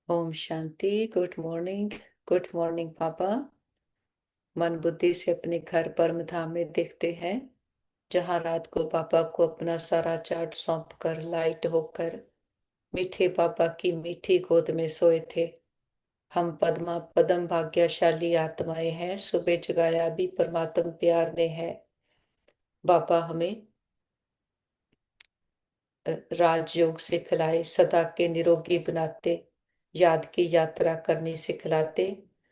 ओम शांति। Good morning. Good morning पापा। मन बुद्धि से अपने घर परम धाम में देखते हैं, जहाँ रात को पापा को अपना सारा चार्ट सौंप कर लाइट होकर मीठे पापा की मीठी गोद में सोए थे। हम पद्मा पदम भाग्यशाली आत्माएं हैं। सुबह जगाया भी परमात्म प्यार ने है। बाबा हमें राजयोग सिखलाए, सदा के निरोगी बनाते, याद की यात्रा करनी सिखलाते,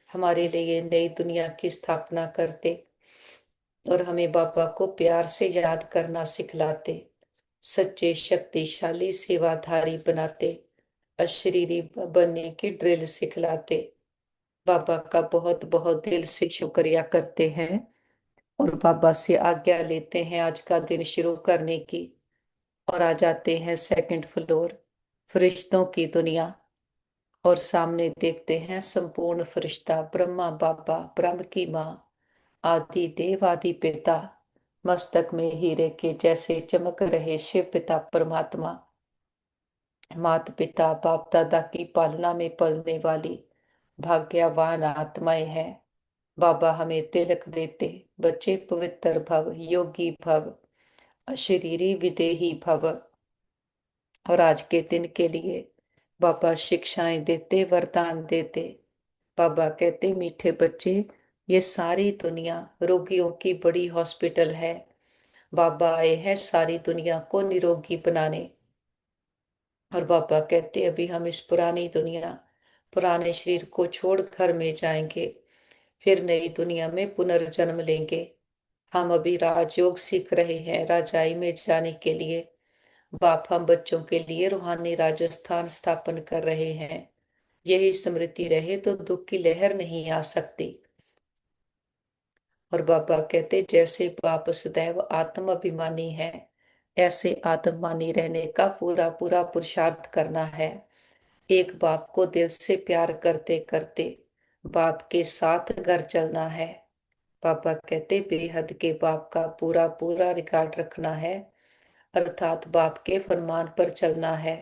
हमारे लिए नई दुनिया की स्थापना करते और हमें बाबा को प्यार से याद करना सिखलाते, सच्चे शक्तिशाली सेवाधारी बनाते, अशरीरी बनने की ड्रिल सिखलाते। बाबा का बहुत बहुत दिल से शुक्रिया करते हैं और बाबा से आज्ञा लेते हैं आज का दिन शुरू करने की। और आ जाते हैं सेकंड फ्लोर, फरिश्तों की दुनिया। और सामने देखते हैं संपूर्ण फरिश्ता ब्रह्मा बाबा, ब्रह्म की माँ, आदि देव आदि पिता, मस्तक में हीरे के जैसे चमक रहे शिव पिता परमात्मा, माता पिता बाप दादा की पालना में पलने वाली भाग्यवान आत्माएं हैं। बाबा हमें तिलक देते, बच्चे पवित्र भव, योगी भव, अशरीरी विदेही भव। और आज के दिन के लिए बाबा शिक्षाएं देते, वरदान देते। बाबा कहते, मीठे बच्चे, ये सारी दुनिया रोगियों की बड़ी हॉस्पिटल है। बाबा आए हैं सारी दुनिया को निरोगी बनाने। और बाबा कहते, अभी हम इस पुरानी दुनिया, पुराने शरीर को छोड़ घर में जाएंगे, फिर नई दुनिया में पुनर्जन्म लेंगे। हम अभी राजयोग सीख रहे हैं राजाई में जाने के लिए। बाप हम बच्चों के लिए रूहानी राजस्थान स्थापन कर रहे हैं। यही स्मृति रहे तो दुख की लहर नहीं आ सकती। और बाबा कहते, जैसे बाप सदैव आत्म अभिमानी है, ऐसे आत्मवानी रहने का पूरा पूरा पुरुषार्थ करना है। एक बाप को दिल से प्यार करते करते बाप के साथ घर चलना है। पापा कहते, बेहद के बाप का पूरा पूरा रिकॉर्ड रखना है, अर्थात बाप के फरमान पर चलना है।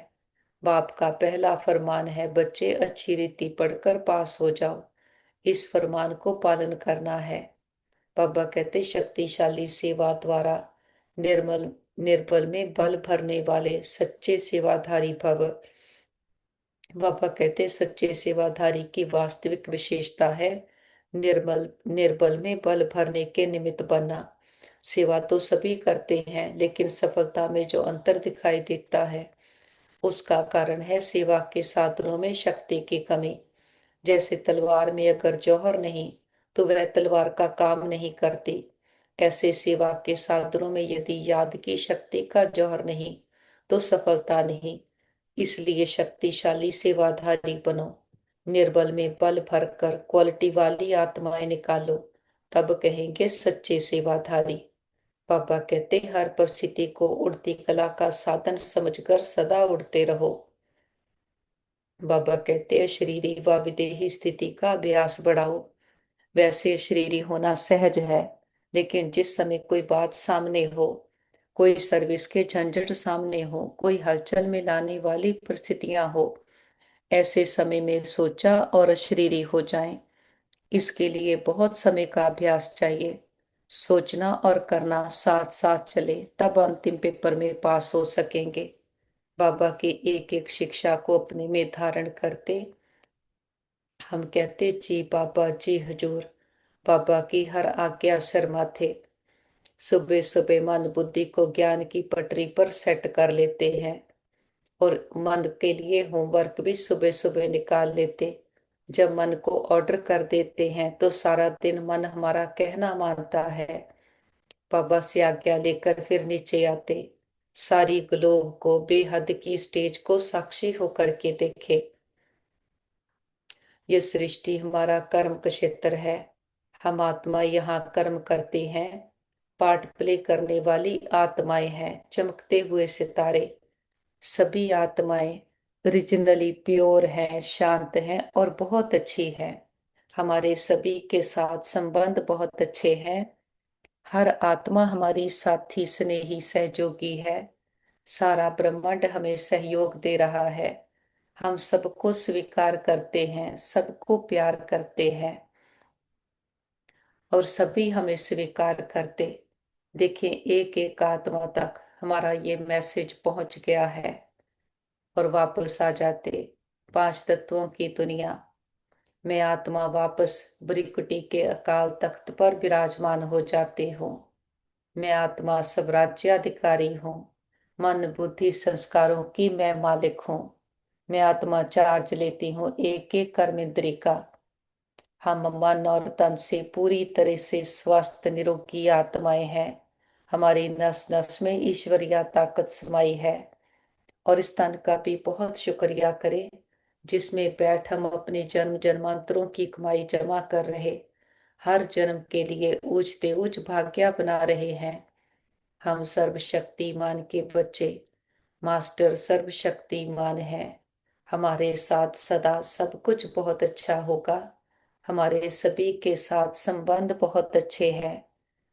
बाप का पहला फरमान है, बच्चे अच्छी रीति पढ़कर पास हो जाओ। इस फरमान को पालन करना है। बाबा कहते, शक्तिशाली सेवा द्वारा निर्मल निर्बल में बल भरने वाले सच्चे सेवाधारी भव। बाबा कहते, सच्चे सेवाधारी की वास्तविक विशेषता है निर्मल निर्बल में बल भरने के निमित्त बनना। सेवा तो सभी करते हैं, लेकिन सफलता में जो अंतर दिखाई देता है, उसका कारण है सेवा के साधनों में शक्ति की कमी। जैसे तलवार में अगर जौहर नहीं तो वह तलवार का काम नहीं करती, ऐसे सेवा के साधनों में यदि याद की शक्ति का जौहर नहीं तो सफलता नहीं। इसलिए शक्तिशाली सेवाधारी बनो, निर्बल में बल भरकर क्वालिटी वाली आत्माएं निकालो, तब कहेंगे सच्चे सेवाधारी। पापा कहते, हर परिस्थिति को उड़ती कला का साधन समझकर सदा उड़ते रहो। बाबा कहते हैं, शरीरी व विदेही स्थिति का अभ्यास बढ़ाओ। वैसे शरीरी होना सहज है, लेकिन जिस समय कोई बात सामने हो, कोई सर्विस के झंझट सामने हो, कोई हलचल में लाने वाली परिस्थितियां हो, ऐसे समय में सोचा और अशरीरी हो जाएं। इसके लिए बहुत समय का अभ्यास चाहिए। सोचना और करना साथ साथ चले, तब अंतिम पेपर में पास हो सकेंगे। बाबा की एक एक शिक्षा को अपने में धारण करते हम कहते, जी बाबा जी हजूर। बाबा की हर आज्ञा शर्मा थे। सुबह सुबह मन बुद्धि को ज्ञान की पटरी पर सेट कर लेते हैं और मन के लिए होमवर्क भी सुबह सुबह निकाल लेते। जब मन को ऑर्डर कर देते हैं तो सारा दिन मन हमारा कहना मानता है। बाबा से आज्ञा लेकर फिर नीचे आते, सारी ग्लोब को, बेहद की स्टेज को साक्षी होकर के देखे। ये सृष्टि हमारा कर्म क्षेत्र है। हम आत्मा यहाँ कर्म करते हैं। पार्ट प्ले करने वाली आत्माएं हैं, चमकते हुए सितारे। सभी आत्माएं ओरिजिनली प्योर हैं, शांत हैं और बहुत अच्छी हैं। हमारे सभी के साथ संबंध बहुत अच्छे हैं। हर आत्मा हमारी साथी स्नेही सहयोगी है। सारा ब्रह्मांड हमें सहयोग दे रहा है। हम सबको स्वीकार करते हैं, सबको प्यार करते हैं और सभी हमें स्वीकार करते। देखें, एक एक आत्मा तक हमारा ये मैसेज पहुंच गया है और वापस आ जाते। पांच तत्वों की दुनिया में आत्मा वापस ब्रिकुटी के अकाल तख्त पर विराजमान हो जाते हो। मैं आत्मा सब राज्याधिकारी हूँ। मन बुद्धि संस्कारों की मैं मालिक हूँ। मैं आत्मा चार्ज लेती हूँ एक एक कर्म इंद्री का। हम मन और तन से पूरी तरह से स्वस्थ निरोगी आत्माएं हैं। हमारी नस नस में ईश्वरीय ताकत समाई है। और इस तन का भी बहुत शुक्रिया करें जिसमें बैठ हम अपने जन्म जन्मांतरों की कमाई जमा कर रहे, हर जन्म के लिए ऊंचते ऊंच भाग्य बना रहे हैं। हम सर्वशक्तिमान के बच्चे, मास्टर सर्वशक्तिमान है। हमारे साथ सदा सब कुछ बहुत अच्छा होगा। हमारे सभी के साथ संबंध बहुत अच्छे हैं।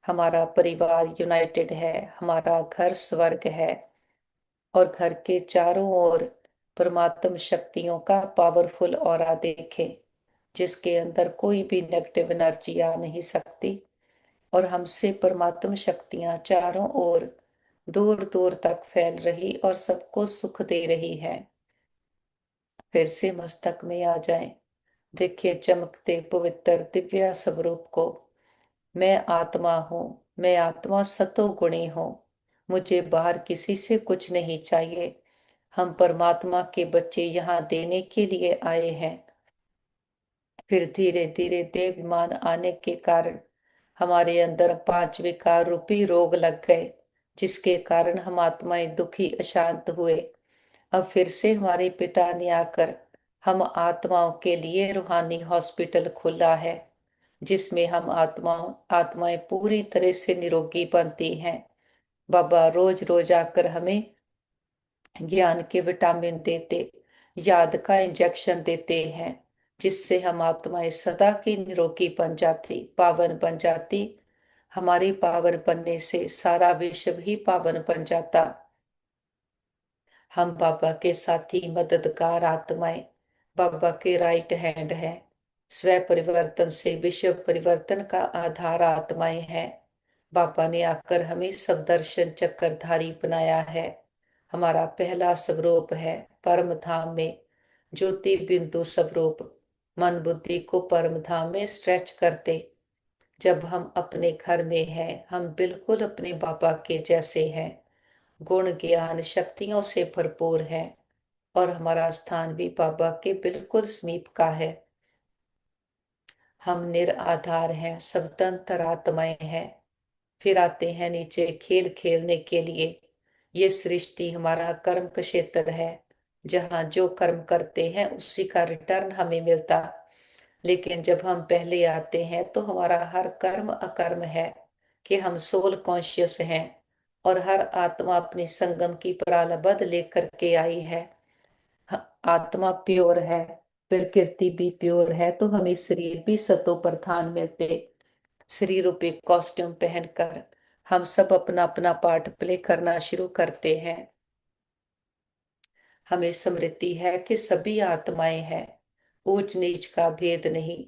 हमारा परिवार यूनाइटेड है। हमारा घर स्वर्ग है और घर के चारों ओर परमात्म शक्तियों का पावरफुल ऑरा देखें जिसके अंदर कोई भी नेगेटिव एनर्जी आ नहीं सकती और हमसे परमात्म शक्तियां चारों ओर दूर दूर तक फैल रही और सबको सुख दे रही है। फिर से मस्तक में आ जाएं। देखिए चमकते पवित्र दिव्य स्वरूप को। मैं आत्मा हूँ। मैं आत्मा सतो गुणी हूँ। मुझे बाहर किसी से कुछ नहीं चाहिए। हम परमात्मा के बच्चे यहाँ देने के लिए आए हैं। फिर धीरे धीरे देवाभिमान आने के कारण हमारे अंदर पांच विकार रूपी रोग लग गए जिसके कारण हम आत्माएं दुखी अशांत हुए। अब फिर से हमारे पिता ने आकर हम आत्माओं के लिए रूहानी हॉस्पिटल खोला है जिसमें हम आत्माएं पूरी तरह से निरोगी बनती हैं। बाबा रोज रोज आकर हमें ज्ञान के विटामिन देते, याद का इंजेक्शन देते हैं जिससे हम आत्माएं सदा की निरोगी बन जाती, पावन बन जाती। हमारी पावन बनने से सारा विश्व ही पावन बन जाता। हम बाबा के साथी मददगार आत्माएं बाबा के राइट हैंड हैं। स्व परिवर्तन से विश्व परिवर्तन का आधार आत्माएं हैं। बाबा ने आकर हमें सब दर्शन चक्रधारी बनाया है। हमारा पहला स्वरूप है परम धाम में ज्योति बिंदु स्वरूप। मन बुद्धि को परम धाम में स्ट्रेच करते। जब हम अपने घर में हैं हम बिल्कुल अपने बाबा के जैसे हैं। गुण ज्ञान शक्तियों से भरपूर है और हमारा स्थान भी बाबा के बिल्कुल समीप का है। हम निराधार हैं, स्वतंत्र आत्माएं हैं। फिर आते हैं नीचे खेल खेलने के लिए। ये सृष्टि हमारा कर्म का क्षेत्र है। जहाँ जो कर्म करते हैं उसी का रिटर्न हमें मिलता। लेकिन जब हम पहले आते हैं तो हमारा हर कर्म अकर्म है कि हम सोल कॉन्शियस हैं और हर आत्मा अपनी संगम की प्रारब्ध लेकर के आई है। आत्मा प्योर है, प्रकृति भी प्योर है, तो हमें शरीर भी सतो प्रधान मिलते। शरीर रूपी कॉस्ट्यूम पहनकर हम सब अपना अपना पार्ट प्ले करना शुरू करते हैं। हमें स्मृति है कि सभी आत्माएं हैं, ऊंच नीच का भेद नहीं।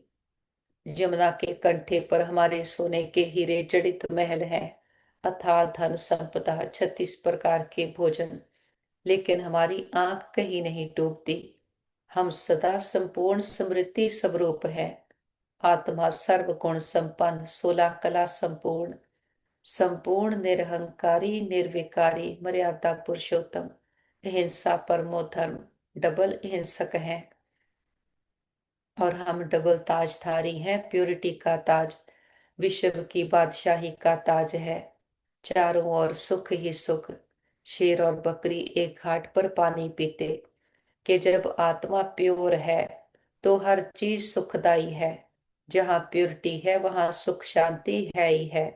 यमुना के कंठे पर हमारे सोने के हीरे जड़ित महल हैं, अथाह धन संपदा 36 प्रकार के भोजन। लेकिन हमारी आंख कहीं नहीं डूबती। हम सदा संपूर्ण समृद्धि स्वरूप है। आत्मा सर्वगुण संपन्न 16 कला संपूर्ण, संपूर्ण निरहंकारी निर्विकारी मर्यादा पुरुषोत्तम, अहिंसा परमो धर्म, डबल अहिंसक हैं। और हम डबल ताजधारी हैं, प्योरिटी का ताज विश्व की बादशाही का ताज है। चारों ओर सुख ही सुख। शेर और बकरी एक घाट पर पानी पीते कि जब आत्मा प्योर है तो हर चीज सुखदाई है। जहाँ प्योरिटी है वहां सुख शांति है ही है।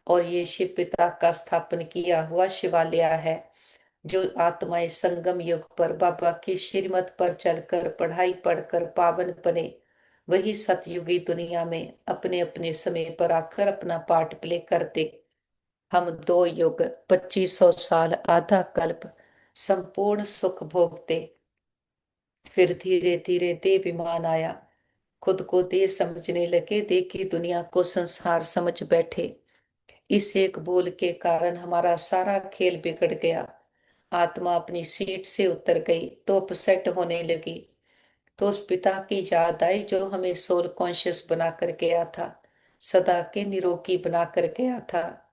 और ये शिव पिता का स्थापन किया हुआ शिवालय है। जो आत्माएं संगम युग पर बाबा की श्रीमत पर चलकर पढ़ाई पढ़कर पावन बने, वही सतयुगी दुनिया में अपने अपने समय पर आकर अपना पार्ट प्ले करते। हम 2 युग 2500 साल आधा कल्प संपूर्ण सुख भोगते। फिर धीरे धीरे देवाभिमान आया, खुद को देह समझने लगे, देह की दुनिया को संसार समझ बैठे। इस एक भूल के कारण हमारा सारा खेल बिगड़ गया। आत्मा अपनी सीट से उतर गई तो अपसेट होने लगी। तो उस पिता की याद आई जो हमें सोल कॉन्शियस बनाकर गया था, सदा के निरोगी बनाकर गया था।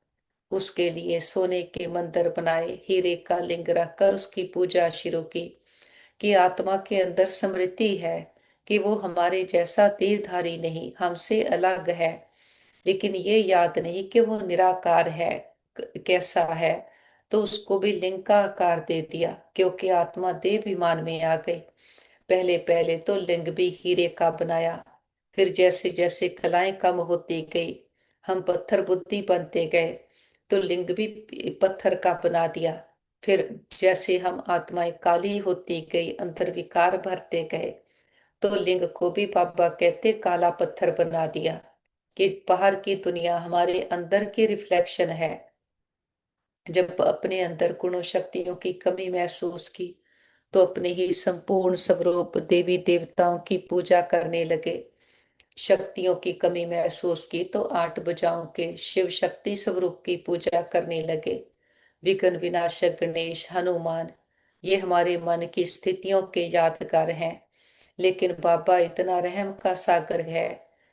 उसके लिए सोने के मंदिर बनाए, हीरे का लिंग रखकर उसकी पूजा शुरू की। कि आत्मा के अंदर स्मृति है कि वो हमारे जैसा देहधारी नहीं, हमसे अलग है। लेकिन ये याद नहीं कि वो निराकार है, कैसा है। तो उसको भी लिंग का आकार दे दिया, क्योंकि आत्मा देहाभिमान में आ गई। पहले पहले तो लिंग भी हीरे का बनाया। फिर जैसे जैसे कलाएं कम होती गई, हम पत्थर बुद्धि बनते गए, तो लिंग भी पत्थर का बना दिया। फिर जैसे हम आत्माएं काली होती गई, अंतर विकार भरते गए, तो लिंग को भी बाबा कहते काला पत्थर बना दिया। कि बाहर की दुनिया हमारे अंदर की रिफ्लेक्शन है। जब अपने अंदर गुणों शक्तियों की कमी महसूस की, तो अपने ही संपूर्ण स्वरूप देवी देवताओं की पूजा करने लगे। शक्तियों की कमी महसूस की तो 8 भुजाओं के शिव शक्ति स्वरूप की पूजा करने लगे। विघ्न विनाशक गणेश, हनुमान, ये हमारे मन की स्थितियों के यादगार हैं। लेकिन बाबा इतना रहम का सागर है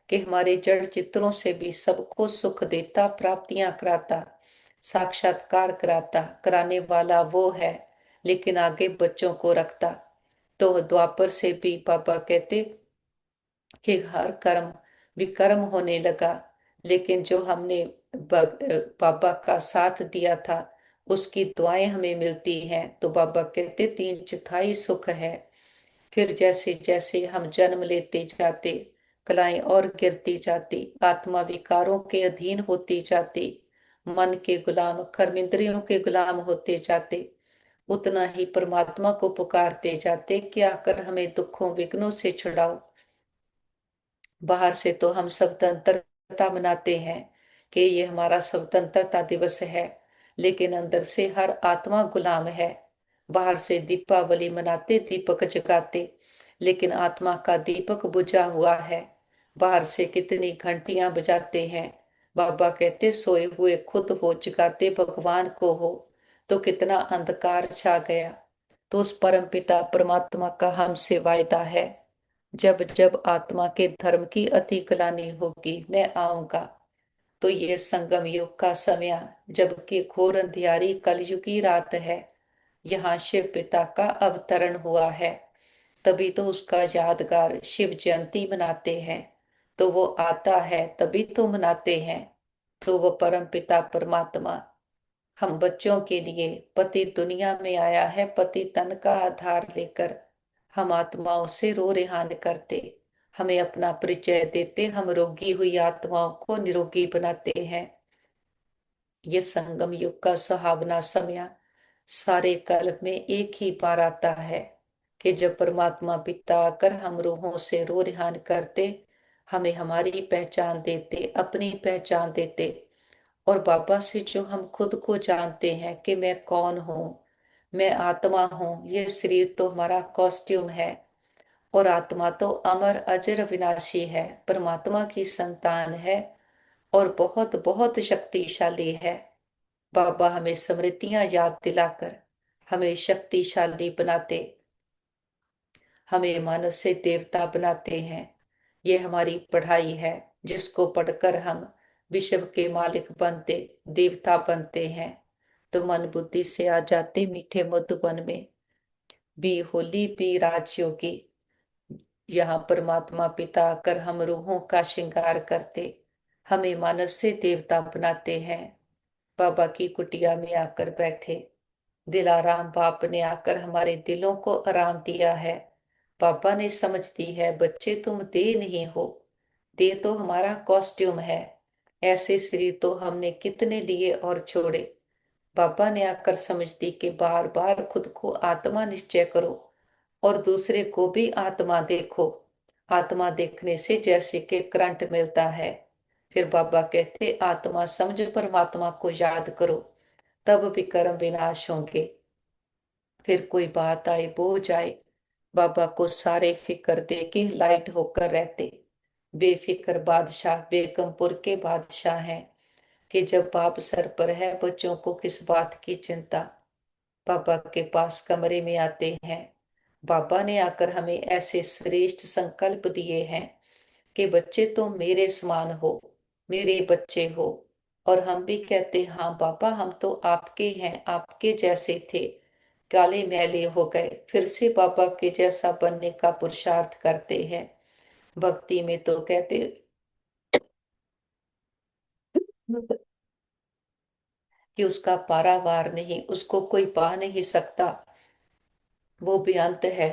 कि हमारे जड़ चित्रों से भी सबको सुख देता, प्राप्तियां कराता, साक्षात्कार कराता, कराने वाला वो है। लेकिन आगे बच्चों को रखता। तो द्वापर से भी बाबा कहते कि हर कर्म विकर्म होने लगा। लेकिन जो हमने बाबा का साथ दिया था, उसकी दुआएं हमें मिलती हैं। तो बाबा कहते 3/4 सुख है। फिर जैसे जैसे हम जन्म लेते जाते, कलाएं और गिरती जाती, आत्मा विकारों के अधीन होती जाती, मन के गुलाम कर्मेंद्रियों के गुलाम होते जाते, उतना ही परमात्मा को पुकारते जाते कि आकर हमें दुखों विघ्नों से छुड़ाओ। बाहर से तो हम स्वतंत्रता मनाते हैं कि ये हमारा स्वतंत्रता दिवस है, लेकिन अंदर से हर आत्मा गुलाम है। बाहर से दीपावली मनाते, दीपक जगाते, लेकिन आत्मा का दीपक बुझा हुआ है। बाहर से कितनी घंटियां बजाते हैं, बाबा कहते सोए हुए खुद हो, जगाते भगवान को हो। तो कितना अंधकार छा गया। तो उस परम पिता परमात्मा का हमसे वायदा है, जब जब आत्मा के धर्म की अति ग्लानि होगी मैं आऊंगा। तो ये संगम युग का समय, जबकि घोर अंधियारी कलयुगी रात है, यहाँ शिव पिता का अवतरण हुआ है। तभी तो उसका यादगार शिव जयंती मनाते हैं। तो वो आता है तभी तो मनाते हैं। तो वो परम पिता परमात्मा हम बच्चों के लिए पति दुनिया में आया है, पति तन का आधार लेकर। हम आत्माओं से रो रेहान करते, हमें अपना परिचय देते, हम रोगी हुई आत्माओं को निरोगी बनाते हैं। ये संगम युग का सुहावना समय सारे कल्प में एक ही बार आता है, कि जब परमात्मा पिता आकर हम रूहों से रो रेहान करते, हमें हमारी पहचान देते, अपनी पहचान देते। और बाबा से जो हम खुद को जानते हैं कि मैं कौन हूँ, मैं आत्मा हूँ, ये शरीर तो हमारा कॉस्ट्यूम है। और आत्मा तो अमर अजर विनाशी है, परमात्मा की संतान है, और बहुत बहुत शक्तिशाली है। बाबा हमें स्मृतियां याद दिलाकर हमें शक्तिशाली बनाते, हमें मानस से देवता बनाते हैं। ये हमारी पढ़ाई है, जिसको पढ़कर हम विश्व के मालिक बनते, देवता बनते हैं। तो मन बुद्धि से आ जाते मीठे मधुबन में, भी होली भी राजयोगी। यहाँ परमात्मा पिता आकर हम रूहों का श्रृंगार करते, हमें मानस से देवता बनाते हैं। बाबा की कुटिया में आकर बैठे, दिलाराम बाप ने आकर हमारे दिलों को आराम दिया है। पापा ने समझ दी है, बच्चे तुम दे नहीं हो, दे तो हमारा कॉस्ट्यूम है। ऐसे शरीर तो हमने कितने लिए और छोड़े। पापा ने आकर समझ दी कि बार बार खुद को आत्मा निश्चय करो, और दूसरे को भी आत्मा देखो। आत्मा देखने से जैसे कि करंट मिलता है। फिर बाबा कहते आत्मा समझ परमात्मा को याद करो, तब विक्रम विनाश होंगे। फिर कोई बात आए बोझ आए, बाबा को सारे फिक्र दे के लाइट होकर रहते। बेफिक्र बादशाह बेगमपुर के बादशाह हैं, कि जब बाप सर पर है बच्चों को किस बात की चिंता। बाबा के पास कमरे में आते हैं। बाबा ने आकर हमें ऐसे श्रेष्ठ संकल्प दिए हैं कि बच्चे तो मेरे समान हो, मेरे बच्चे हो। और हम भी कहते हाँ बाबा, हम तो आपके हैं, आपके जैसे थे, काले मैले हो गए, फिर से बाबा के जैसा बनने का पुरुषार्थ करते हैं। भक्ति में तो कहते कि उसका पारावार नहीं, उसको कोई पा नहीं सकता, वो बेअंत है।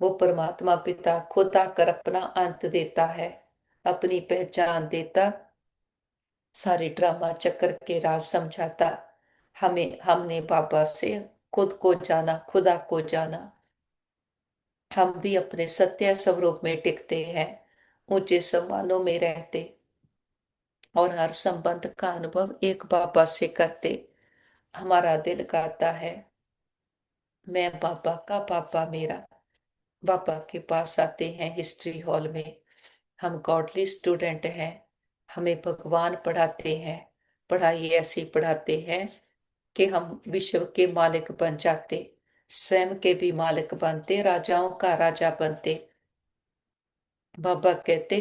वो परमात्मा पिता खुद आकर अपना अंत देता है, अपनी पहचान देता, सारे ड्रामा चक्कर के राज समझाता। हमें हमने बाबा से खुद को जाना, खुदा को जाना। हम भी अपने सत्य स्वरूप में टिकते हैं, ऊंचे सम्मानों में रहते और हर संबंध का अनुभव एक बाबा से करते। हमारा दिल कहता है, मैं बाबा का पापा मेरा। बाबा के पास आते हैं हिस्ट्री हॉल में। हम गॉडली स्टूडेंट हैं, हमें भगवान पढ़ाते हैं। पढ़ाई ऐसी पढ़ाते हैं कि हम विश्व के मालिक बन जाते, स्वयं के भी मालिक बनते, राजाओं का राजा बनते। बाबा कहते,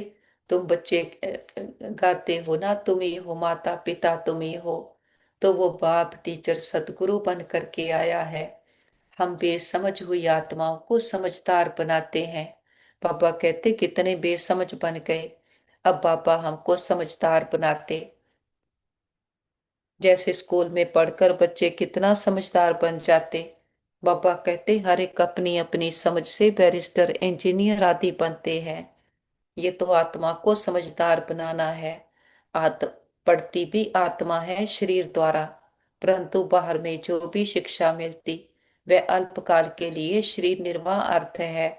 तुम बच्चे गाते हो ना, तुम ही हो माता पिता, तुम ही हो। तो वो बाप टीचर सदगुरु बन करके आया है। हम बेसमझ हुई आत्माओं को समझदार बनाते हैं। बाबा कहते, कितने बेसमझ बन गए, अब बाबा हमको समझदार बनाते। जैसे स्कूल में पढ़कर बच्चे कितना समझदार बन जाते। बाबा कहते, हर एक अपनी अपनी समझ से बैरिस्टर इंजीनियर आदि बनते हैं। ये तो आत्मा को समझदार बनाना है। आत्म पढ़ती भी आत्मा है शरीर द्वारा, परंतु बाहर में जो भी शिक्षा मिलती वह अल्पकाल के लिए शरीर निर्वाह अर्थ है।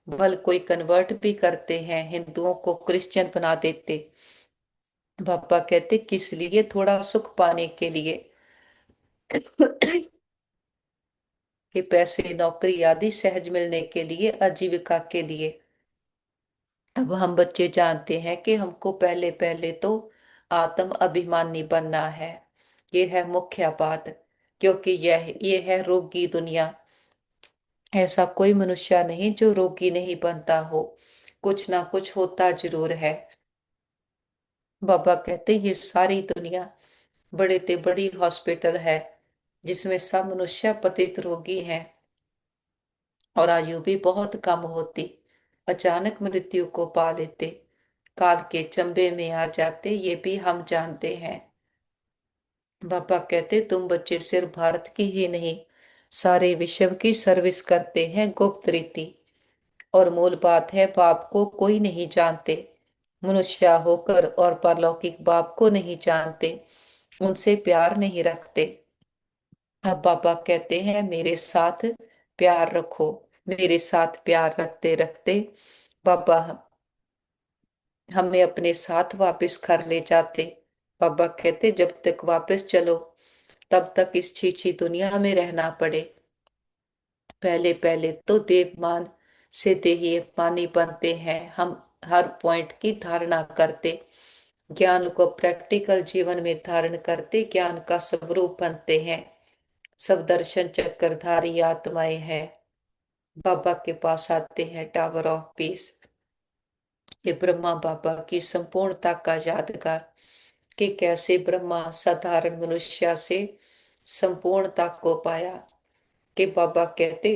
भल कोई कन्वर्ट भी करते हैं, हिंदुओं को क्रिश्चियन बना देते। बाबा कहते, किस लिए? थोड़ा सुख पाने के लिए, कि पैसे नौकरी आदि सहज मिलने के लिए, आजीविका के लिए। अब हम बच्चे जानते हैं कि हमको पहले पहले तो आत्म अभिमानी बनना है। ये है मुख्य बात, क्योंकि ये है रोगी दुनिया। ऐसा कोई मनुष्य नहीं जो रोगी नहीं बनता हो, कुछ ना कुछ होता जरूर है। बाबा कहते, ये सारी दुनिया बड़े ते बड़ी हॉस्पिटल है, जिसमें सब मनुष्य पतित रोगी हैं और आयु भी बहुत कम होती, अचानक मृत्यु को पा लेते, काल के चंबे में आ जाते, ये भी हम जानते हैं। बाबा कहते, तुम बच्चे सिर्फ भारत की ही नहीं, सारे विश्व की सर्विस करते हैं गुप्त रीति। और मूल बात है, बाप को कोई नहीं जानते, मनुष्य होकर और परलौकिक बाप को नहीं जानते, उनसे प्यार नहीं रखते। अब बाबा कहते हैं, मेरे साथ प्यार रखो। मेरे साथ प्यार रखते रखते बाबा हमें अपने साथ वापस घर ले जाते। बाबा कहते, जब तक वापस चलो तब तक इस छीछी दुनिया में रहना पड़े। पहले पहले तो देवमान से देही पानी बनते हैं, हम हर पॉइंट की धारणा करते, ज्ञान को प्रैक्टिकल जीवन में धारण करते, ज्ञान का स्वरूप बनते हैं। सब दर्शन चक्रधारी आत्माएं हैं। बाबा के पास आते हैं टावर ऑफ पीस, ये ब्रह्मा बाबा की संपूर्णता का यादगार, कि कैसे ब्रह्मा साधारण मनुष्य से संपूर्णता को पाया। कि बाबा कहते,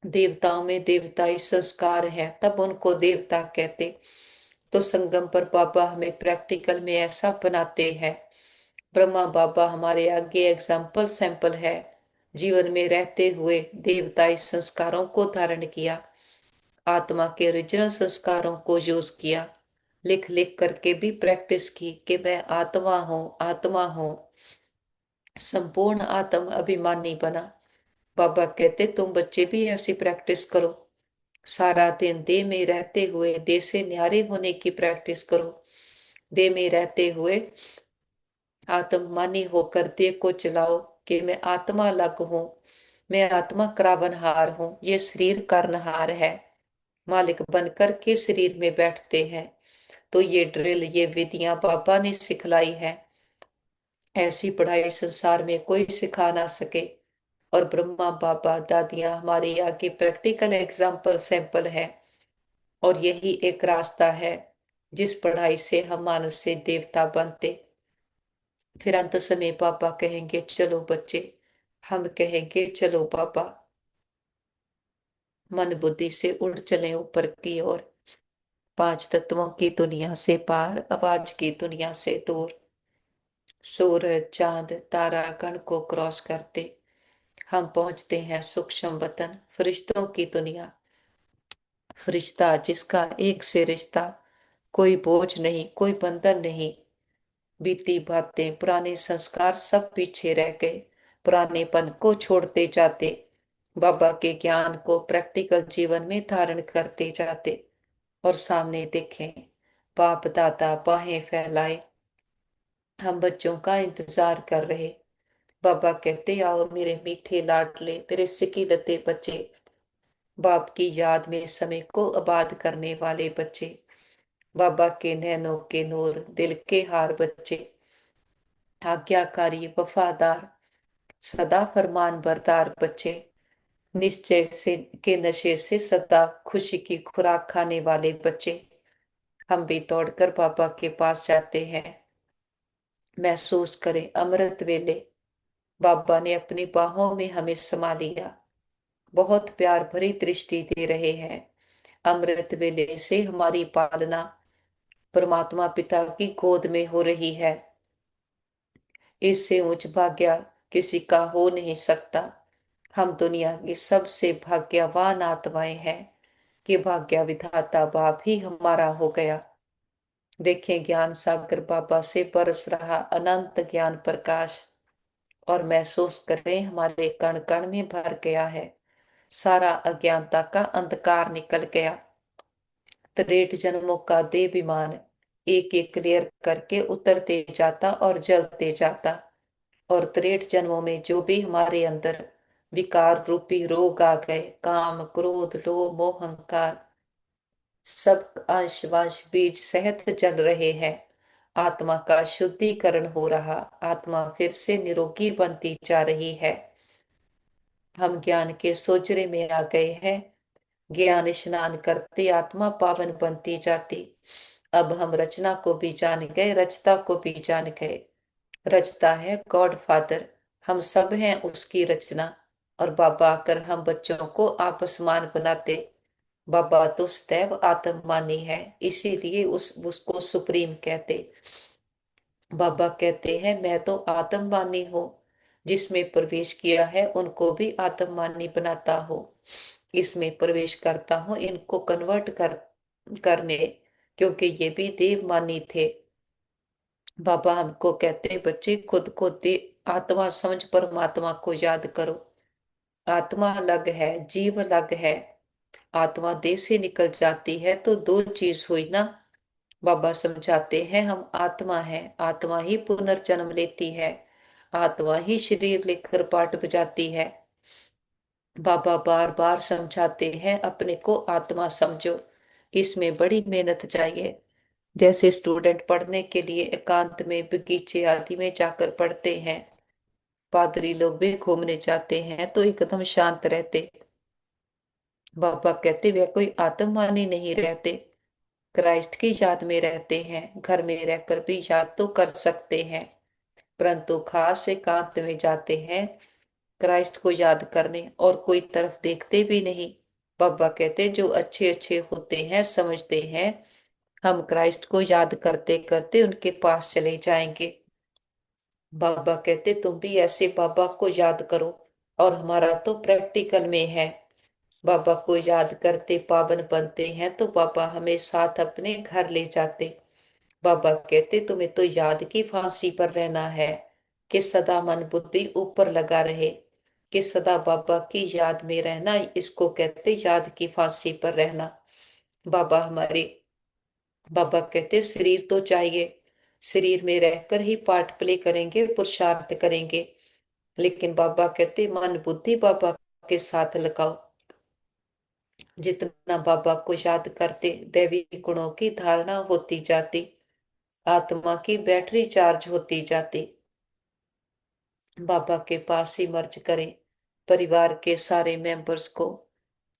देवताओं में देवताई संस्कार है, तब उनको देवता कहते। तो संगम पर बाबा हमें प्रैक्टिकल में ऐसा बनाते हैं। ब्रह्मा बाबा हमारे आगे एग्जाम्पल सैंपल है, जीवन में रहते हुए देवताई संस्कारों को धारण किया, आत्मा के ओरिजिनल संस्कारों को यूज किया, लिख लिख करके भी प्रैक्टिस की कि मैं आत्मा हूँ, आत्मा हूँ, संपूर्ण आत्म अभिमानी बना। बाबा कहते, तुम बच्चे भी ऐसी प्रैक्टिस करो, सारा दिन देह में रहते हुए देह से न्यारे होने की प्रैक्टिस करो। देह में रहते हुए आत्ममानी होकर देह को चलाओ कि मैं आत्मा अलग हूँ, मैं आत्मा करावनहार हूँ, ये शरीर करनहार है। मालिक बनकर के शरीर में बैठते हैं। तो ये ड्रिल, ये विधियां बाबा ने सिखलाई है। ऐसी पढ़ाई संसार में कोई सिखा ना सके। और ब्रह्मा बाबा दादियां हमारे आगे प्रैक्टिकल एग्जाम्पल सैंपल है। और यही एक रास्ता है जिस पढ़ाई से हम मानस से देवता बनते। फिर अंत समय पापा कहेंगे चलो बच्चे, हम कहेंगे चलो पापा, मन बुद्धि से उड़ चले ऊपर की ओर, पांच तत्वों की दुनिया से पार, आवाज की दुनिया से दूर। सूरज चांद तारा गण को क्रॉस करते हम पहुंचते हैं सूक्ष्म वतन, फरिश्तों की दुनिया। फरिश्ता जिसका एक से रिश्ता, कोई बोझ नहीं, कोई बंधन नहीं। बीती बातें पुराने संस्कार सब पीछे रह गए, पुरानेपन को छोड़ते जाते, बाबा के ज्ञान को प्रैक्टिकल जीवन में धारण करते जाते। और सामने देखें, बाप दादा बाहें फैलाए हम बच्चों का इंतजार कर रहे। बाबा कहते आओ मेरे मीठे लाडले, मेरे सिकीलते बच्चे, बाप की याद में समय को आबाद करने वाले बच्चे, बाबा के नैनों के नूर दिल के हार बच्चे, आज्ञाकारी वफादार सदा फरमान बरदार बच्चे, निश्चय से के नशे से सदा खुशी की खुराक खाने वाले बच्चे। हम भी दौड़कर बाबा के पास जाते हैं। महसूस करें अमृत वेले, बाबा ने अपनी बाहों में हमें समा लिया, बहुत प्यार भरी दृष्टि दे रहे हैं। अमृत वेले से हमारी पालना परमात्मा पिता की गोद में हो रही है। इससे उच्च भाग्य किसी का हो नहीं सकता। हम दुनिया की सबसे भाग्यवान आत्माएं हैं कि भाग्य विधाता बाप ही हमारा हो गया। देखें ज्ञान सागर बाबा से बरस रहा अनंत ज्ञान प्रकाश, और महसूस करें हमारे कण कण में भर गया है, सारा अज्ञानता का अंधकार निकल गया। त्रेठ जन्मों का देह विमान एक एक क्लियर करके उतरते जाता और जलते जाता। और त्रेठ जन्मों में जो भी हमारे अंदर विकार रूपी रोग आ गए, काम क्रोध लोभ मोह अहंकार, सब अंश वंश बीज सहित जल रहे हैं। आत्मा का शुद्धिकरण हो रहा, आत्मा फिर से निरोगी बनती जा रही है। हम ज्ञान के सोजरे में आ गए हैं। ज्ञान स्नान करते आत्मा पावन बनती जाती। अब हम रचना को भी जान गए, रचता को भी जान गए। रचता है गॉड फादर, हम सब हैं उसकी रचना। और बाबा आकर हम बच्चों को आपसमान बनाते। बाबा तो सदैव आत्मवानी है, इसीलिए उसको सुप्रीम कहते। बाबा कहते हैं मैं तो आत्मवानी हूँ, जिसमें प्रवेश किया है उनको भी आत्मवानी बनाता हूँ। इसमें प्रवेश करता हूँ इनको कन्वर्ट करने, क्योंकि ये भी देवमानी थे। बाबा हमको कहते बच्चे खुद को देव आत्मा समझ परमात्मा को याद करो। आत्मा अलग है, जीव अलग है। आत्मा देह से निकल जाती है तो दो चीज हुई ना। बाबा समझाते हैं हम आत्मा है, आत्मा ही पुनर्जन्म लेती है, आत्मा ही शरीर लेकर पाठ बजाती है। बाबा बार बार समझाते हैं अपने को आत्मा समझो, इसमें बड़ी मेहनत चाहिए। जैसे स्टूडेंट पढ़ने के लिए एकांत में बगीचे आदि में जाकर पढ़ते हैं, पादरी लोग भी घूमने जाते हैं तो एकदम शांत रहते। बाबा कहते वे कोई आत्मवानी नहीं रहते, क्राइस्ट की याद में रहते हैं। घर में रहकर भी याद तो कर सकते हैं, परंतु खास एकांत में जाते हैं क्राइस्ट को याद करने, और कोई तरफ देखते भी नहीं। बाबा कहते जो अच्छे अच्छे होते हैं समझते हैं हम क्राइस्ट को याद करते करते उनके पास चले जाएंगे। बाबा कहते तुम भी ऐसे बाबा को याद करो, और हमारा तो प्रैक्टिकल में है। बाबा को याद करते पावन बनते हैं तो बाबा हमें साथ अपने घर ले जाते। बाबा कहते तुम्हें तो याद की फांसी पर रहना है, कि सदा मन बुद्धि ऊपर लगा रहे, कि सदा बाबा की याद में रहना, इसको कहते याद की फांसी पर रहना। बाबा हमारे बाबा कहते शरीर तो चाहिए, शरीर में रहकर ही पार्ट प्ले करेंगे, पुरुषार्थ करेंगे। लेकिन बाबा कहते मन बुद्धि बाबा के साथ लगाओ। जितना बाबा को याद करते दैवी गुणों की धारणा होती जाती, आत्मा की बैटरी चार्ज होती जाती। बाबा के पास ही मर्ज करें परिवार के सारे मेंबर्स को,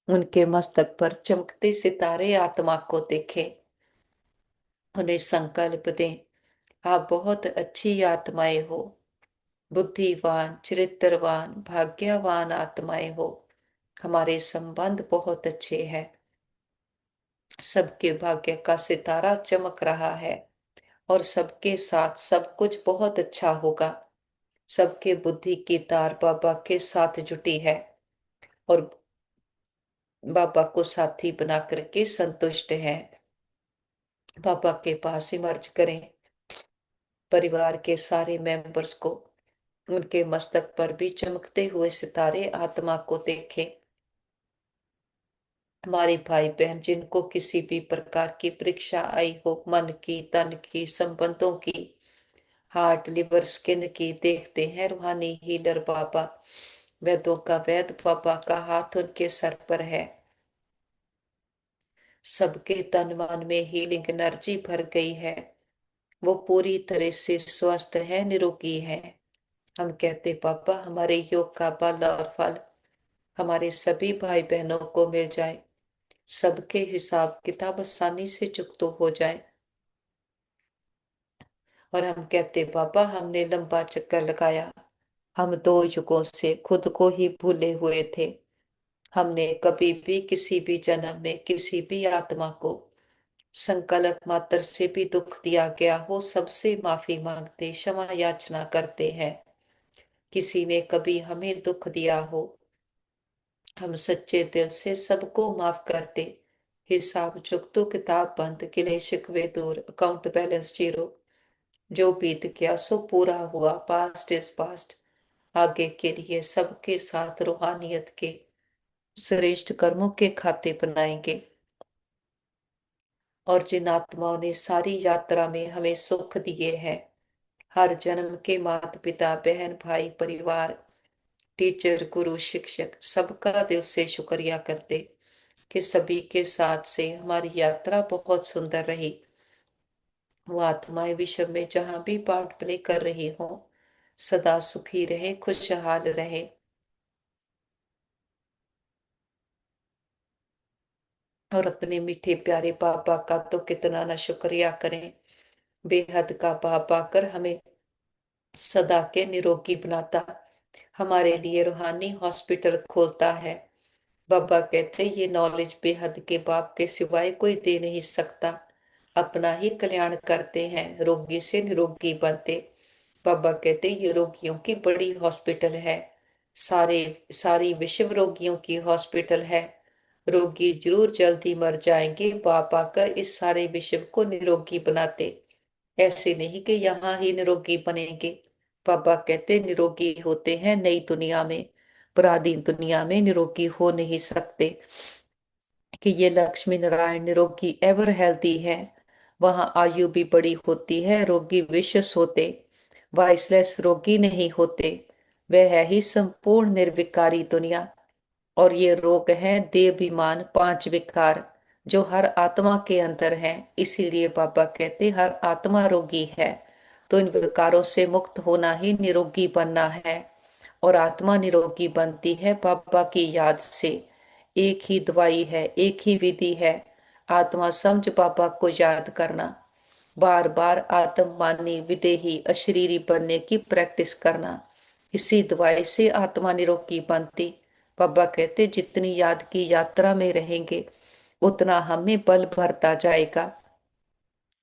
उनके मस्तक पर चमकते सितारे आत्मा को देखें, उन्हें संकल्प दें, आप बहुत अच्छी आत्माएं हो, बुद्धिवान चरित्रवान भाग्यवान आत्माएं हो। हमारे संबंध बहुत अच्छे हैं, सबके भाग्य का सितारा चमक रहा है और सबके साथ सब कुछ बहुत अच्छा होगा। सबके बुद्धि की तार बाबा के साथ जुटी है और बाबा को साथी बना करके संतुष्ट है। बाबा के पास ही मर्ज करें परिवार के सारे मेंबर्स को, उनके मस्तक पर भी चमकते हुए सितारे आत्मा को देखें। हमारे भाई बहन जिनको किसी भी प्रकार की परीक्षा आई हो, मन की तन की संबंधों की, हार्ट लिवर स्किन की, देखते हैं रूहानी हीलर बाबा, वेदों का वेद बाबा का हाथ उनके सर पर है। सबके तन मन में हीलिंग एनर्जी भर गई है, वो पूरी तरह से स्वस्थ है, निरोगी है। हम कहते पापा हमारे योग का बल और फल हमारे सभी भाई बहनों को मिल जाए, सबके हिसाब किताब आसानी से चुकतो हो जाए। और हम कहते बाबा हमने लंबा चक्कर लगाया, हम 2 युगों से खुद को ही भूले हुए थे। हमने कभी भी किसी भी जन्म में किसी भी आत्मा को संकल्प मात्र से भी दुख दिया गया हो, सबसे माफी मांगते क्षमा याचना करते हैं। किसी ने कभी हमें दुख दिया हो, हम सच्चे दिल से सबको माफ करते। हिसाब चुकतो किताब बंद, गिले शिकवे दूर, अकाउंट बैलेंस जीरो। जो बीत गया सो पूरा हुआ, पास्ट इज पास्ट। आगे के लिए सबके साथ रूहानियत के श्रेष्ठ कर्मों के खाते बनाएंगे। और जिन आत्माओं ने सारी यात्रा में हमें सुख दिए हैं, हर जन्म के माता पिता बहन भाई परिवार टीचर गुरु शिक्षक सबका दिल से शुक्रिया करते कि सभी के साथ से हमारी यात्रा बहुत सुंदर रही। वो आत्माएं विश्व में जहां भी पार्ट प्ले कर रही हो, सदा सुखी रहे, खुशहाल रहे। और अपने मीठे प्यारे बाबा का तो कितना ना शुक्रिया करें, बेहद का बाबा कर हमें सदा के निरोगी बनाता, हमारे लिए रूहानी हॉस्पिटल खोलता है। बाबा कहते ये नॉलेज बेहद के बाप के सिवाय कोई दे नहीं सकता, अपना ही कल्याण करते हैं, रोगी से निरोगी बनते। बाबा कहते ये रोगियों की बड़ी हॉस्पिटल है, सारे सारी विश्व रोगियों की हॉस्पिटल है। रोगी जरूर जल्दी मर जाएंगे, बाप आकर इस सारे विश्व को निरोगी बनाते। ऐसे नहीं कि यहाँ ही निरोगी बनेंगे। बाबा कहते निरोगी होते हैं नई दुनिया में, पुरानी दुनिया में निरोगी हो नहीं सकते। कि ये लक्ष्मी नारायण निरोगी एवर हेल्थी है, वहां आयु भी बड़ी होती है, रोगी विशेष होते, वाइसलेस रोगी नहीं होते। वह है ही संपूर्ण निर्विकारी दुनिया। और ये रोग हैं देहाभिमान 5 विकार जो हर आत्मा के अंदर हैं। इसीलिए बाबा कहते हर आत्मा रोगी है, तो इन विकारों से मुक्त होना ही निरोगी बनना है। और आत्मा निरोगी बनती है बाबा की याद से। एक ही दवाई है, एक ही विधि है, आत्मा समझ बाबा को याद करना, बार बार आत्ममानी विदेही अशरीरी बनने की प्रैक्टिस करना। इसी दवाई से आत्मा निरोगी बनती। बाबा कहते जितनी याद की यात्रा में रहेंगे उतना हमें बल भरता जाएगा।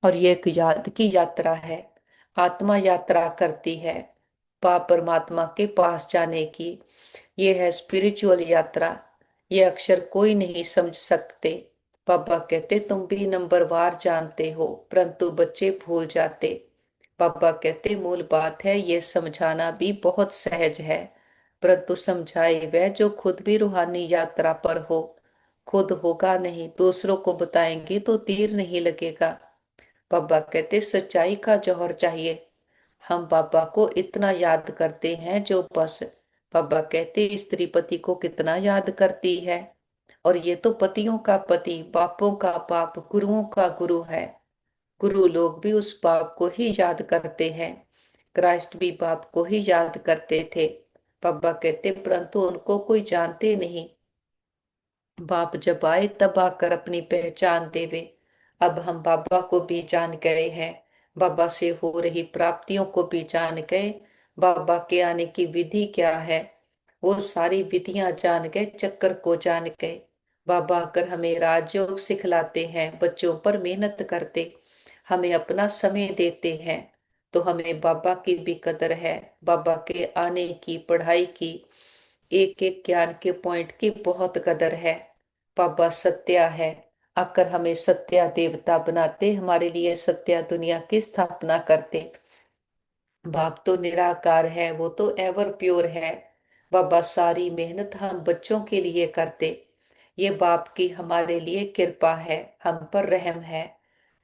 और ये एक याद की यात्रा है, आत्मा यात्रा करती है पाप परमात्मा के पास जाने की। ये है स्पिरिचुअल यात्रा, ये अक्षर कोई नहीं समझ सकते। पापा कहते तुम भी नंबरवार जानते हो परंतु बच्चे भूल जाते। पापा कहते मूल बात है ये समझाना भी बहुत सहज है, परंतु समझाए वह जो खुद भी रूहानी यात्रा पर हो। खुद होगा नहीं, दूसरों को बताएंगे तो तीर नहीं लगेगा। पापा कहते सच्चाई का जौहर चाहिए, हम बाबा को इतना याद करते हैं जो बस, बाबा कहते स्त्री पति को कितना याद करती है। और ये तो पतियों का पति, बापों का बाप, गुरुओं का गुरु है। गुरु लोग भी उस बाप को ही याद करते हैं। क्राइस्ट भी बाप को ही याद करते थे। बाबा कहते परंतु उनको कोई जानते नहीं। बाप जब आए तब आकर अपनी पहचान देवे। अब हम बाबा को भी जान गए हैं। बाबा से हो रही प्राप्तियों को भी जान गए। बाबा के आने की विधि क्या है, वो सारी विधियां जान गए, चक्कर को जान गए। बाबा आकर हमें राजयोग सिखलाते हैं, बच्चों पर मेहनत करते, हमें अपना समय देते हैं। तो हमें बाबा की भी कदर है। बाबा के आने की, पढ़ाई की, एक एक ज्ञान के पॉइंट की बहुत कदर है। बाबा सत्या है, आकर हमें सत्या देवता बनाते, हमारे लिए सत्या दुनिया की स्थापना करते। बाप तो निराकार है, वो तो एवर प्योर है। बाबा सारी मेहनत हम बच्चों के लिए करते। ये बाप की हमारे लिए कृपा है, हम पर रहम है।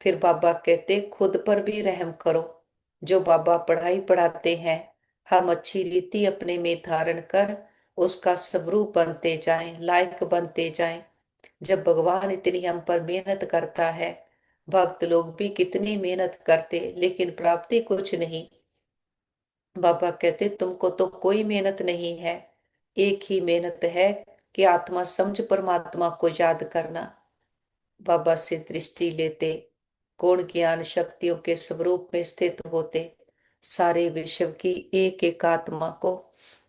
फिर बाबा कहते खुद पर भी रहम करो। जो बाबा पढ़ाई पढ़ाते हैं, हम अच्छी रीति अपने में धारण कर उसका स्वरूप बनते जाएं, लायक बनते जाएं। जब भगवान इतनी हम पर मेहनत करता है, भक्त लोग भी कितनी मेहनत करते, लेकिन प्राप्ति कुछ नहीं। बाबा कहते तुमको तो कोई मेहनत नहीं है, एक ही मेहनत है कि आत्मा समझ परमात्मा को याद करना। बाबा से दृष्टि लेते, गुण ज्ञान शक्तियों के स्वरूप में स्थित होते, सारे विश्व की एक एक आत्मा को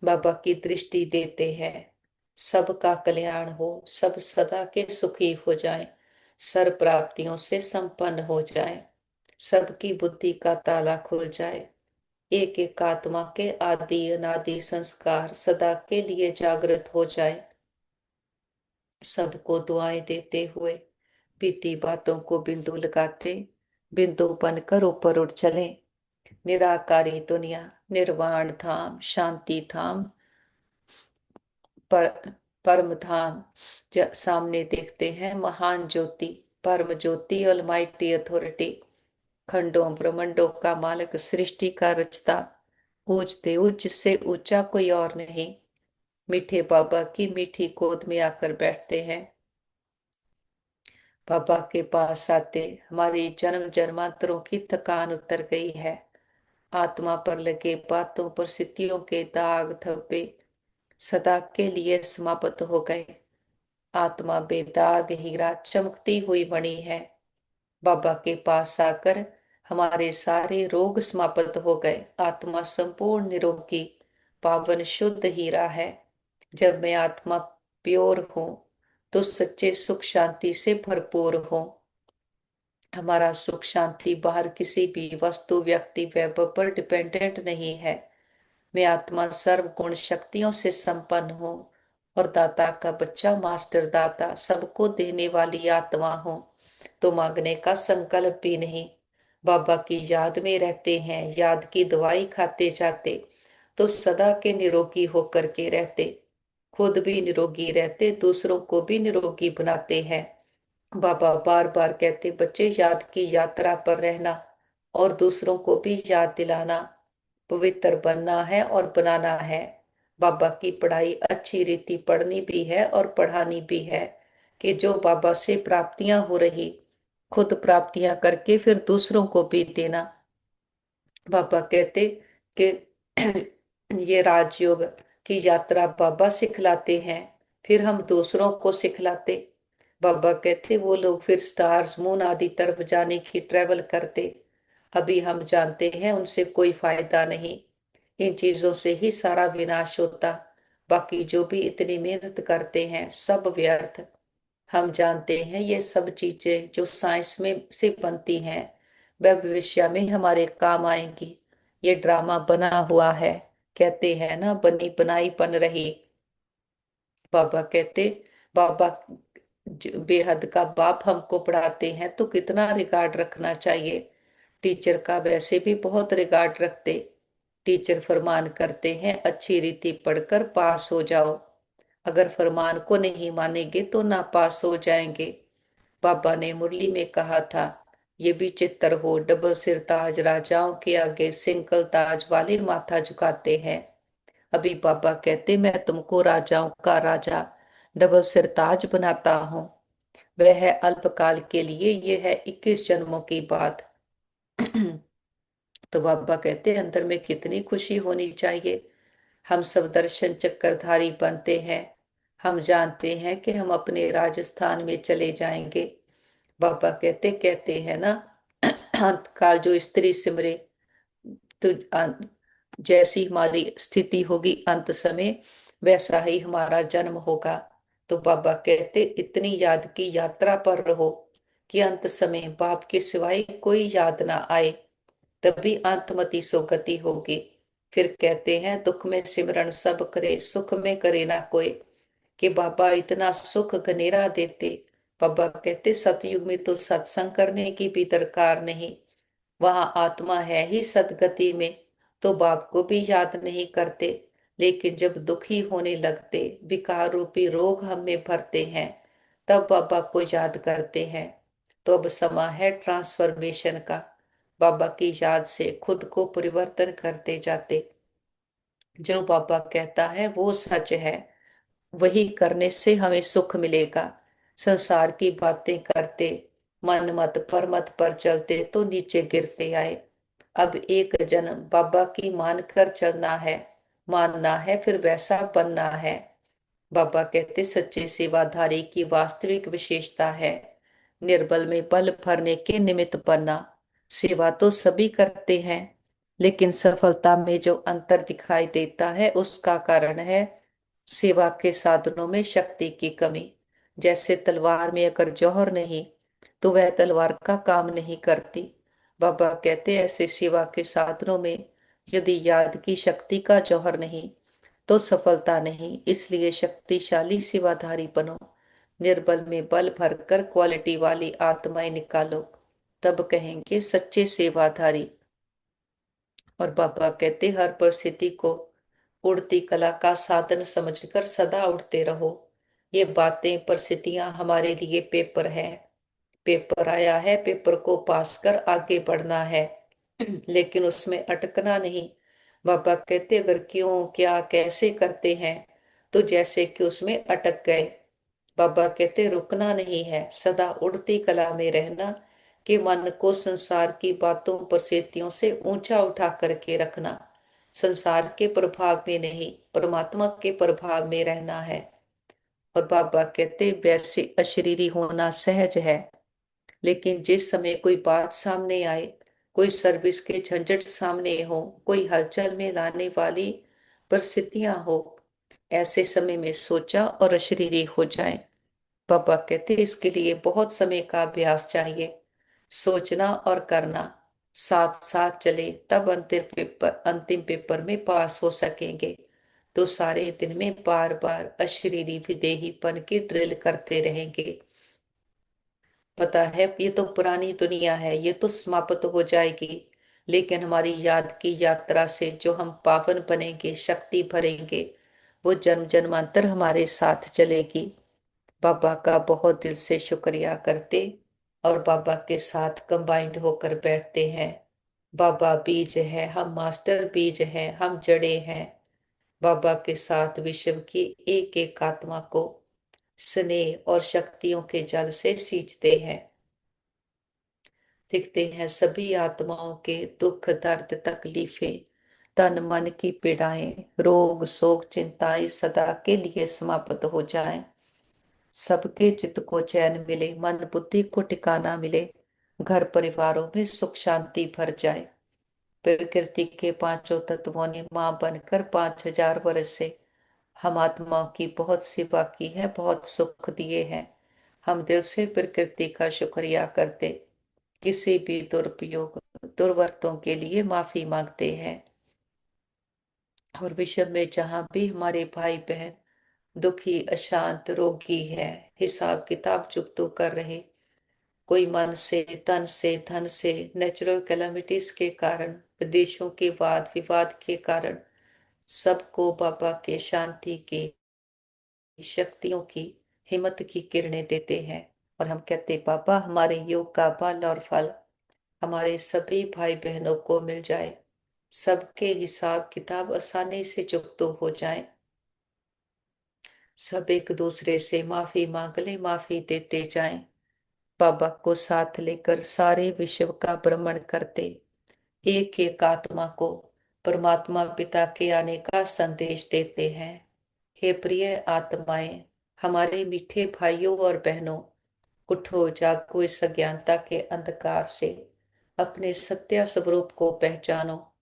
बाबा की दृष्टि देते हैं। सबका कल्याण हो, सब सदा के सुखी हो जाएं, सर्व प्राप्तियों से संपन्न हो जाएं, सबकी बुद्धि का ताला खुल जाए, एक एक आत्मा के आदि अनादि संस्कार सदा के लिए जागृत हो जाए। सबको दुआएं देते हुए बीती बातों को बिंदु लगाते, बिंदु बनकर ऊपर उठ चले। निराकारी दुनिया, निर्वाण धाम, शांति धाम, पर परम धाम, सामने देखते हैं महान ज्योति, परम ज्योति, ऑलमाइटी अथॉरिटी, खंडों ब्रह्मंडों का मालिक, सृष्टि का रचता, ऊंचते ऊंच से ऊंचा कोई और नहीं। मीठे बाबा की मीठी गोद में आकर बैठते हैं। बाबा के पास आते हमारी जन्म जन्मांतरों की थकान उतर गई है। आत्मा पर लगे बातों पर स्थितियों के दाग धब्बे सदा के लिए समाप्त हो गए। आत्मा बेदाग हीरा चमकती हुई बनी है। बाबा के पास आकर हमारे सारे रोग समाप्त हो गए। आत्मा संपूर्ण निरोगी पावन शुद्ध हीरा है। जब मैं आत्मा प्योर हूं तो सच्चे सुख शांति से भरपूर हूं। हमारा सुख शांति बाहर किसी भी वस्तु व्यक्ति वैभव पर डिपेंडेंट नहीं है। मैं आत्मा सर्व गुण शक्तियों से संपन्न हूँ और दाता का बच्चा, मास्टर दाता, सबको देने वाली आत्मा हूँ। तो मांगने का संकल्प भी नहीं। बाबा की याद में रहते हैं, याद की दवाई खाते जाते, तो सदा के निरोगी होकर के रहते, खुद भी निरोगी रहते, दूसरों को भी निरोगी बनाते हैं। बाबा बार बार कहते बच्चे याद की यात्रा पर रहना और दूसरों को भी याद दिलाना, पवित्र बनना है और बनाना है। बाबा की पढ़ाई अच्छी रीति पढ़नी भी है और पढ़ानी भी है, कि जो बाबा से प्राप्तियां हो रही, खुद प्राप्तियां करके फिर दूसरों को भी देना। बाबा कहते कि ये राजयोग की यात्रा बाबा सिखलाते हैं, फिर हम दूसरों को सिखलाते। बाबा कहते वो लोग फिर स्टार्स मून आदि तरफ जाने की ट्रेवल करते, अभी हम जानते हैं उनसे कोई फायदा नहीं। इन चीजों से ही सारा विनाश होता। बाकी जो भी इतनी मेहनत करते हैं सब व्यर्थ। हम जानते हैं ये सब चीजें जो साइंस में से बनती हैं वह भविष्य में हमारे काम आएंगी। ये ड्रामा बना हुआ है, कहते हैं ना बनी बनाई बन रही। बाबा कहते, बाबा बेहद का बाप हमको पढ़ाते हैं तो कितना रिगार्ड रखना चाहिए। टीचर का वैसे भी बहुत रिगार्ड रखते। टीचर फरमान करते हैं अच्छी रीति पढ़कर पास हो जाओ, अगर फरमान को नहीं मानेंगे तो ना पास हो जाएंगे। बाबा ने मुरली में कहा था ये भी चित्तर हो, डबल सिर ताज राजाओं के आगे सिंगल ताज वाले माथा झुकाते हैं। अभी बाबा कहते मैं तुमको राजाओं का राजा डबल सिर ताज बनाता हूँ। वह है अल्पकाल के लिए, ये है 21 जन्मों की बात। तो बाबा कहते अंदर में कितनी खुशी होनी चाहिए। हम सब दर्शन चक्रधारी बनते हैं। हम जानते हैं कि हम अपने राजस्थान में चले जाएंगे। बाबा कहते कहते हैं ना, अंत काल जो स्त्री सिमरे, तो जैसी हमारी स्थिति होगी अंत समय, वैसा ही हमारा जन्म होगा। तो बाबा कहते इतनी याद की यात्रा पर रहो कि अंत समय बाप के सिवाय कोई याद ना आए, तभी अंतमति सो गति होगी। फिर कहते हैं दुख में सिमरन सब करे, सुख में करे ना कोई, कि बाबा इतना सुख घनेरा देते। बाबा कहते सतयुग में तो सत्संग करने की भी दरकार नहीं, वहां आत्मा है ही सदगति में, तो बाप को भी याद नहीं करते। लेकिन जब दुखी होने लगते, विकार रूपी रोग हम में भरते हैं, तब बाबा को याद करते हैं। तो अब समा है ट्रांसफॉर्मेशन का। बाबा की याद से खुद को परिवर्तन करते जाते। जो बाबा कहता है वो सच है, वही करने से हमें सुख मिलेगा। संसार की बातें करते, मन मत पर मत पर चलते तो नीचे गिरते आए। अब एक जन्म बाबा की मान कर चलना है, मानना है फिर वैसा बनना है। बाबा कहते सच्चे सेवाधारी की वास्तविक विशेषता है निर्बल में बल भरने के निमित्त बनना। सेवा तो सभी करते हैं, लेकिन सफलता में जो अंतर दिखाई देता है उसका कारण है सेवा के साधनों में शक्ति की कमी। जैसे तलवार में अगर जौहर नहीं तो वह तलवार का काम नहीं करती। बाबा कहते ऐसे सेवा के साधनों में यदि याद की शक्ति का जौहर नहीं तो सफलता नहीं। इसलिए शक्तिशाली सेवाधारी बनो, निर्बल में बल भरकर क्वालिटी वाली आत्माएं निकालो, तब कहेंगे सच्चे सेवाधारी। और बाबा कहते हर परिस्थिति को उड़ती कला का साधन समझकर सदा उड़ते रहो। ये बातें परिस्थितियां हमारे लिए पेपर है। पेपर आया है, पेपर को पास कर आगे बढ़ना है, लेकिन उसमें अटकना नहीं। बाबा कहते अगर क्यों क्या कैसे करते हैं तो जैसे कि उसमें अटक गए। बाबा कहते रुकना नहीं है, सदा उड़ती कला में रहना, कि मन को संसार की बातों परिस्थितियों से ऊंचा उठा करके रखना। संसार के प्रभाव में नहीं, परमात्मा के प्रभाव में रहना है। और बाबा कहते वैसे अशरीरी होना सहज है, लेकिन जिस समय कोई बात सामने आए, कोई सर्विस के झंझट सामने हो, कोई हलचल में लाने वाली परिस्थितियां हो, ऐसे समय में सोचा और अशरीरी हो जाए। पापा कहते इसके लिए बहुत समय का अभ्यास चाहिए। सोचना और करना साथ साथ चले, तब अंतिम पेपर में पास हो सकेंगे। तो सारे दिन में बार बार अशरीरी विदेहीपन की ड्रिल करते रहेंगे। पता है ये तो पुरानी दुनिया है, ये तो समाप्त हो जाएगी, लेकिन हमारी याद की यात्रा से जो हम पावन बनेंगे, शक्ति भरेंगे, वो जन्म जन्मांतर हमारे साथ चलेगी। बाबा का बहुत दिल से शुक्रिया करते और बाबा के साथ कंबाइंड होकर बैठते हैं। बाबा बीज है, हम मास्टर बीज हैं, हम जड़े हैं। बाबा के साथ विश्व की एक एक आत्मा को स्नेह और शक्तियों के जल से सींचते हैं। दिखते हैं सभी आत्माओं के दुख दर्द तकलीफें, तन मन की पीड़ाएं, रोग शोक चिंताएं सदा के लिए समाप्त हो जाएं। सबके चित्त को चैन मिले, मन बुद्धि को ठिकाना मिले, घर परिवारों में सुख शांति भर जाए। प्रकृति के पांचों तत्वों ने मां बनकर 5000 वर्ष से हम आत्माओं की बहुत सेवा की है, बहुत सुख दिए हैं। हम दिल से प्रकृति का शुक्रिया करते, किसी भी दुरुपयोग दुर्वर्तों के लिए माफी मांगते हैं। और विश्व में जहां भी हमारे भाई बहन दुखी अशांत रोगी है, हिसाब किताब चुकतो कर रहे, कोई मन से तन से धन से, नेचुरल कैलामिटीज के कारण, विदेशों के वाद विवाद के कारण, सबको बाबा के शांति की शक्तियों की हिम्मत की किरणें देते हैं। और हम कहते बाबा हमारे योग का बल और फल हमारे सभी भाई बहनों को मिल जाए, सबके हिसाब किताब आसानी से चुकतो हो जाए, सब एक दूसरे से माफी मांग ले, माफी देते जाएं। बाबा को साथ लेकर सारे विश्व का भ्रमण करते, एक एक आत्मा को परमात्मा पिता के आने का संदेश देते हैं। हे प्रिय आत्माएं, हमारे मीठे भाइयों और बहनों, उठो, जागो, इस अज्ञानता के अंधकार से अपने सत्य स्वरूप को पहचानो।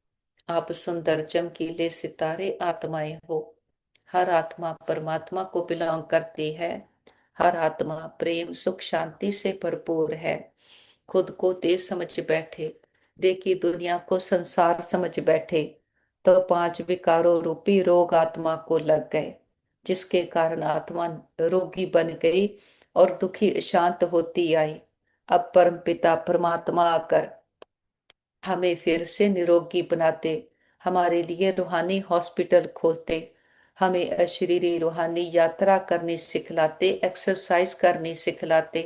आप सुंदर चमकीले सितारे आत्माएं हो। हर आत्मा परमात्मा को बिलोंग करती है। हर आत्मा प्रेम सुख शांति से भरपूर है। खुद को देश समझ बैठे, देखी दुनिया को संसार समझ बैठे, तो पांच विकारों रूपी रोग आत्मा को लग गए, जिसके कारण आत्मा रोगी बन गई और दुखी शांत होती आई। अब परम पिता परमात्मा आकर हमें फिर से निरोगी बनाते, हमारे लिए रूहानी हॉस्पिटल खोलते, हमें अशरीरी रूहानी यात्रा करनी सिखलाते, एक्सरसाइज करनी सिखलाते।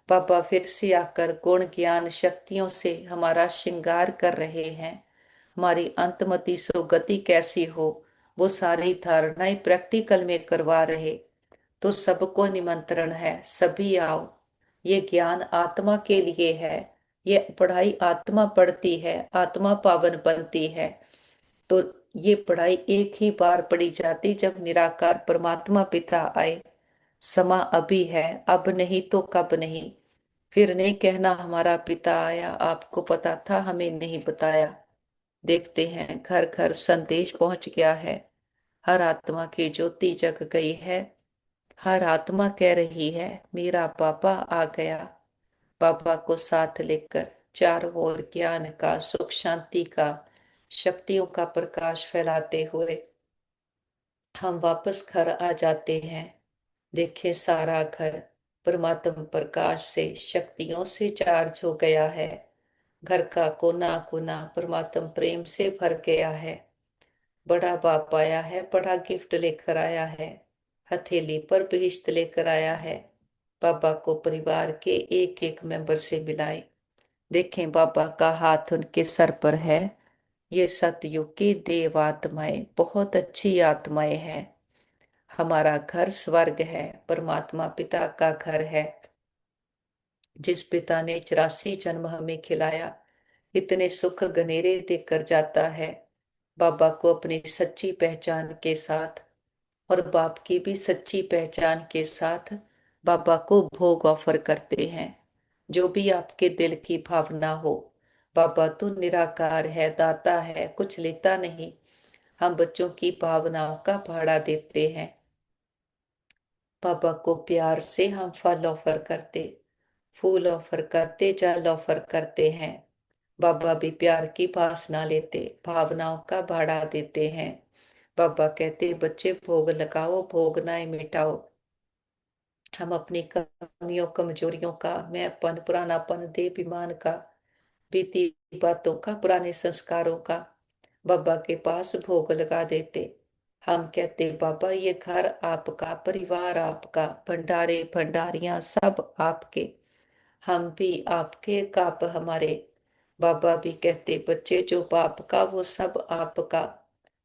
पापा फिर से आकर गुण ज्ञान शक्तियों से हमारा श्रृंगार कर रहे हैं। हमारी अंतमति सुगति कैसी हो, वो सारी धारणाएं प्रैक्टिकल में करवा रहे। तो सबको निमंत्रण है, सभी आओ। ये ज्ञान आत्मा के लिए है, ये पढ़ाई आत्मा पढ़ती है, आत्मा पावन बनती है। तो ये पढ़ाई एक ही बार पढ़ी जाती जब निराकार परमात्मा पिता आए। समा अभी है, अब नहीं तो कब नहीं। फिर नहीं कहना हमारा पिता आया, आपको पता था हमें नहीं बताया। देखते हैं घर घर संदेश पहुंच गया है, हर आत्मा की ज्योति जग गई है। हर आत्मा कह रही है मेरा पापा आ गया। पापा को साथ लेकर चारों ओर ज्ञान का सुख शांति का शक्तियों का प्रकाश फैलाते हुए हम वापस घर आ जाते हैं। देखे सारा घर परमात्म प्रकाश से शक्तियों से चार्ज हो गया है। घर का कोना कोना परमात्म प्रेम से भर गया है। बड़ा बाप आया है, बड़ा गिफ्ट लेकर आया है, हथेली पर बहिश्त लेकर आया है। बाबा को परिवार के एक एक मेंबर से मिलाए। देखें बाबा का हाथ उनके सर पर है। ये सतयुग की देव आत्माएं बहुत अच्छी आत्माएं हैं। हमारा घर स्वर्ग है, परमात्मा पिता का घर है। जिस पिता ने 84 जन्म हमें खिलाया, इतने सुख गनेरे देकर जाता है। बाबा को अपनी सच्ची पहचान के साथ और बाप की भी सच्ची पहचान के साथ बाबा को भोग ऑफर करते हैं। जो भी आपके दिल की भावना हो, बाबा तो निराकार है, दाता है, कुछ लेता नहीं। हम बच्चों की भावनाओं का भाड़ा देते हैं। बाबा को प्यार से हम फल ऑफर करते, फूल ऑफर करते, जल ऑफर करते हैं। बाबा भी प्यार की वासना लेते, भावनाओं का भाड़ा देते हैं। बाबा कहते बच्चे भोग लगाओ, भोग नाए मिटाओ। हम अपनी कमियों कमजोरियों का, मैंपन पुरानापन देहाभिमान का, बीती बातों का, पुराने संस्कारों का बाबा के पास भोग लगा देते। हम कहते बाबा ये घर आपका, परिवार आपका, भंडारे भंडारियां सब आपके, हम भी आपके, काप हमारे। बाबा भी कहते बच्चे जो बाप का वो सब आपका।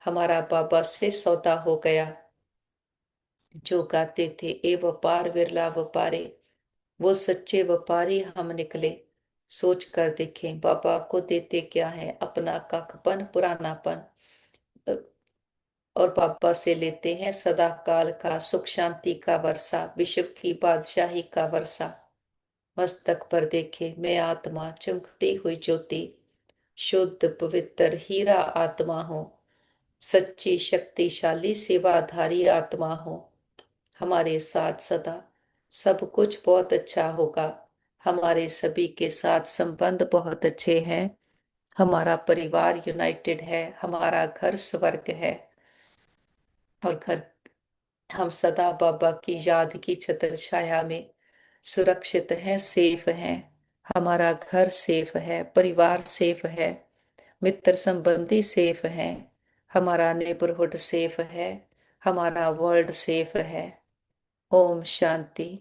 हमारा बाबा से सौदा हो गया। जो गाते थे ए व्यापार विरला व्यापारे, वो सच्चे व्यापारी हम निकले। सोच कर देखें बाबा को देते क्या है, अपना काकपन पुरानापन, और बाबा से लेते हैं सदा काल का सुख शांति का वर्षा, विश्व की बादशाही का वर्षा। मस्तक पर देखे मैं आत्मा चमकती हुई ज्योति, शुद्ध पवित्र हीरा आत्मा हूँ, सच्ची शक्तिशाली सेवाधारी आत्मा हूँ। हमारे साथ सदा सब कुछ बहुत अच्छा होगा। हमारे सभी के साथ संबंध बहुत अच्छे हैं। हमारा परिवार यूनाइटेड है, हमारा घर स्वर्ग है। और घर हम सदा बाबा की याद की छत्र छाया में सुरक्षित हैं, सेफ हैं। हमारा घर सेफ है, परिवार सेफ है, मित्र संबंधी सेफ हैं, हमारा नेबरहुड सेफ है, हमारा वर्ल्ड सेफ है। ओम शांति।